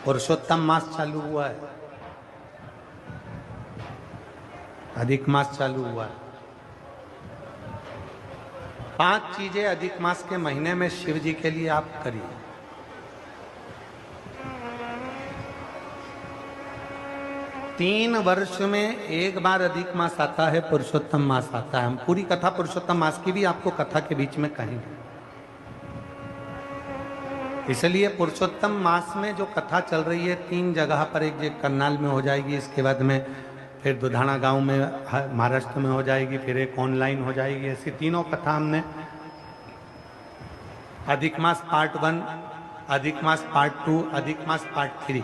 पुरुषोत्तम मास चालू हुआ है, अधिक मास चालू हुआ है। 5 चीजें अधिक मास के महीने में शिव जी के लिए आप करिए। तीन वर्ष में एक बार अधिक मास आता है, पुरुषोत्तम मास आता है। हम पूरी कथा पुरुषोत्तम मास की भी आपको कथा के बीच में कहेंगे। इसलिए पुरुषोत्तम मास में जो कथा चल रही है 3 जगह पर, एक जगह करनाल में हो जाएगी, इसके बाद में फिर दुधाना गांव में महाराष्ट्र में हो जाएगी, फिर एक ऑनलाइन हो जाएगी। ऐसी तीनों कथा हमने अधिक मास पार्ट 1, अधिक मास पार्ट 2, अधिक मास पार्ट 3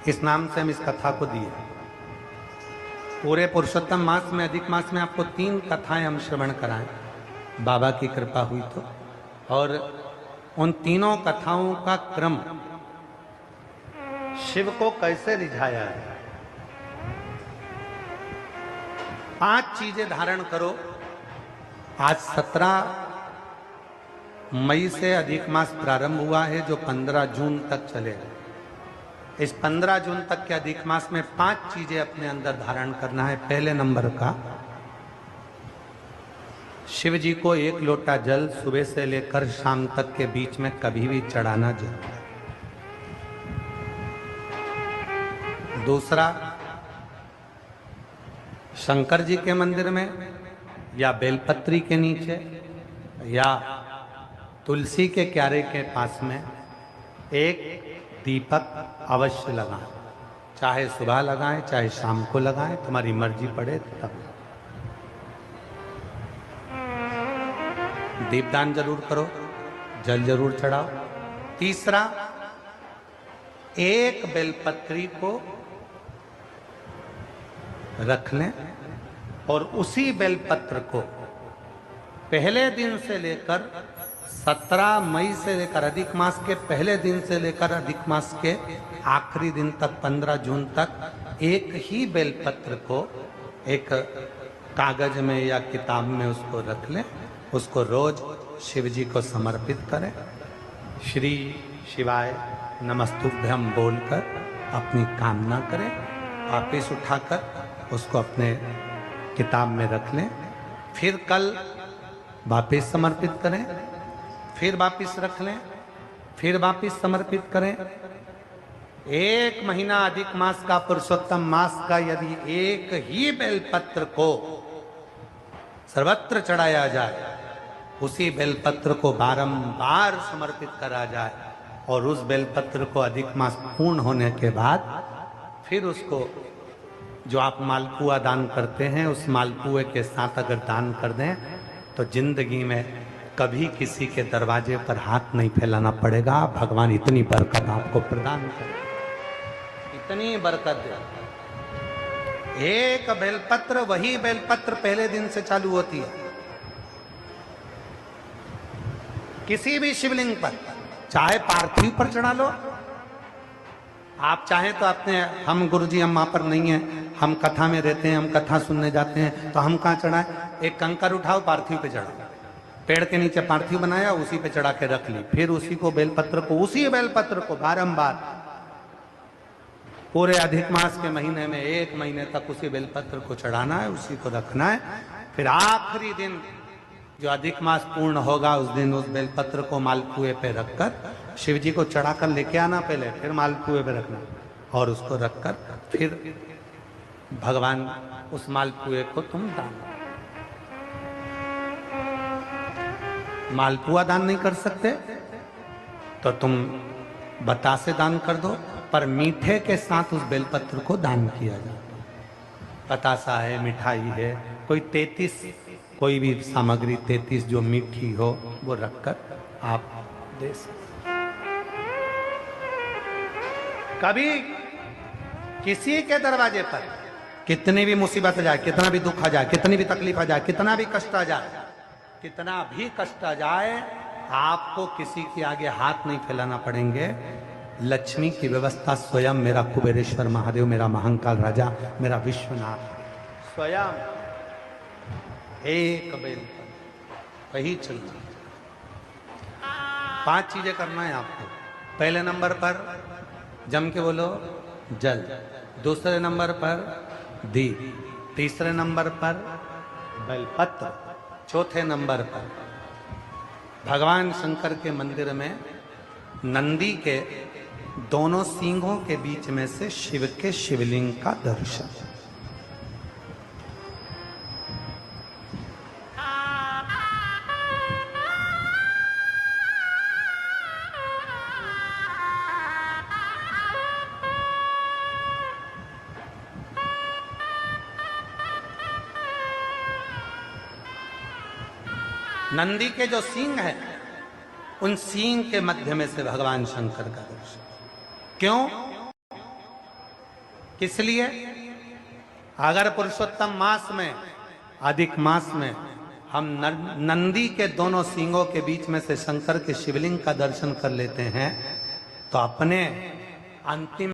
इस नाम से हम इस कथा को दिए। पूरे पुरुषोत्तम मास में, अधिक मास में आपको 3 कथाएं हम श्रवण कराएं, बाबा की कृपा हुई तो। और उन तीनों कथाओं का क्रम, शिव को कैसे रिझाया है। 5 चीजें धारण करो। आज 17 मई से अधिक मास प्रारंभ हुआ है, जो 15 जून तक चलेगा। इस 15 जून तक के अधिक मास में 5 चीजें अपने अंदर धारण करना है। पहले नंबर का, शिव जी को 1 लोटा जल सुबह से लेकर शाम तक के बीच में कभी भी चढ़ाना जरूर है। दूसरा, शंकर जी के मंदिर में या बेलपत्री के नीचे या तुलसी के क्यारे के पास में एक दीपक अवश्य लगाएं। चाहे सुबह लगाएं, चाहे शाम को लगाएं, तुम्हारी मर्जी पड़े तब। दीपदान जरूर करो, जल जरूर चढ़ाओ। तीसरा, एक बेलपत्री को रख लें और उसी बेलपत्र को पहले दिन से लेकर 17 मई से लेकर, अधिक मास के पहले दिन से लेकर अधिक मास के आखिरी दिन तक 15 जून तक एक ही बेलपत्र को एक कागज में या किताब में उसको रख लें। उसको रोज शिव जी को समर्पित करें। श्री शिवाय नमस्तुभ्यम बोलकर अपनी कामना करें। वापिस उठाकर उसको अपने किताब में रख लें। फिर कल वापिस समर्पित करें, फिर वापिस रख लें, फिर वापिस समर्पित करें। 1 महीना अधिक मास का, पुरुषोत्तम मास का, यदि एक ही बेलपत्र को सर्वत्र चढ़ाया जाए, उसी बेलपत्र को बारंबार समर्पित करा जाए और उस बेलपत्र को अधिक मास पूर्ण होने के बाद फिर उसको, जो आप मालपुआ दान करते हैं, उस मालपुए के साथ अगर दान कर दें तो जिंदगी में कभी किसी के दरवाजे पर हाथ नहीं फैलाना पड़ेगा। भगवान इतनी बरकत आपको प्रदान करे, इतनी बरकत दे। एक बेलपत्र, वही बेलपत्र पहले दिन से चालू होती है। किसी भी शिवलिंग पर, चाहे पार्थिव पर चढ़ा लो, आप चाहें तो अपने, हम गुरुजी हम वहां पर नहीं है, हम कथा में रहते हैं, हम कथा सुनने जाते हैं, तो हम कहाँ चढ़ाएं? एक कंकर उठाओ, पार्थिव पे चढ़ाओ। पेड़ के नीचे पार्थिव बनाया, उसी पे चढ़ा के रख ली। फिर उसी को बेलपत्र को, उसी बेलपत्र को बारंबार पूरे अधिक मास के महीने में 1 महीने तक उसी बेलपत्र को चढ़ाना है, उसी को रखना है। फिर आखिरी दिन जो अधिक मास पूर्ण होगा, उस दिन उस बेलपत्र को मालपुए पे रखकर शिव जी को चढ़ाकर लेके आना पहले, फिर मालपुए पे रखना और उसको रखकर फिर भगवान उस मालपुए को तुम दान। मालपुआ दान नहीं कर सकते तो तुम बतासे दान कर दो, पर मीठे के साथ उस बेलपत्र को दान किया जाता है। बतासा है, मिठाई है, कोई 33 कोई भी सामग्री 33 जो मीठी हो वो रखकर आप दे सकते। कभी किसी के दरवाजे पर कितनी भी मुसीबत आ जाए, कितना भी दुख आ जाए, कितनी भी तकलीफ आ जाए, कितना भी कष्ट आ जाए, कितना भी कष्ट आ जाए, आपको किसी के आगे हाथ नहीं फैलाना पड़ेंगे। लक्ष्मी की व्यवस्था स्वयं मेरा कुबेरेश्वर महादेव, मेरा महाकाल राजा, मेरा विश्वनाथ स्वयं एक बेल वही चलती। 5 चीजें करना है आपको। पहले नंबर पर जम के बोलो जल। दूसरे नंबर पर दीप। तीसरे नंबर पर बेलपत्र। चौथे नंबर पर भगवान शंकर के मंदिर में नंदी के दोनों सींगों के बीच में से शिव के शिवलिंग का दर्शन। नंदी के जो सींग है, उन सींग के मध्य में से भगवान शंकर का दर्शन। क्यों? किस लिए? अगर पुरुषोत्तम मास में, अधिक मास में हम नंदी के दोनों सींगों के बीच में से शंकर के शिवलिंग का दर्शन कर लेते हैं, तो अपने अंतिम